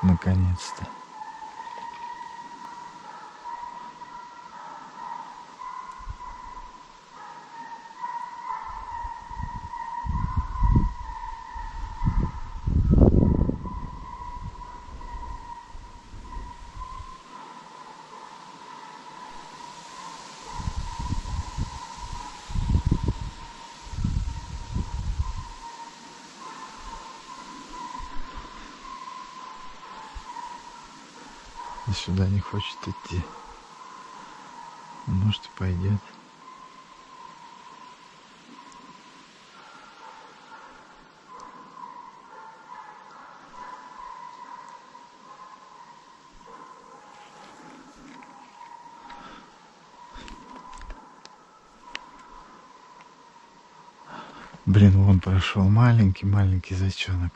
Наконец-то. И сюда не хочет идти. Может, и пойдет. Блин, вон прошел маленький зайчонок.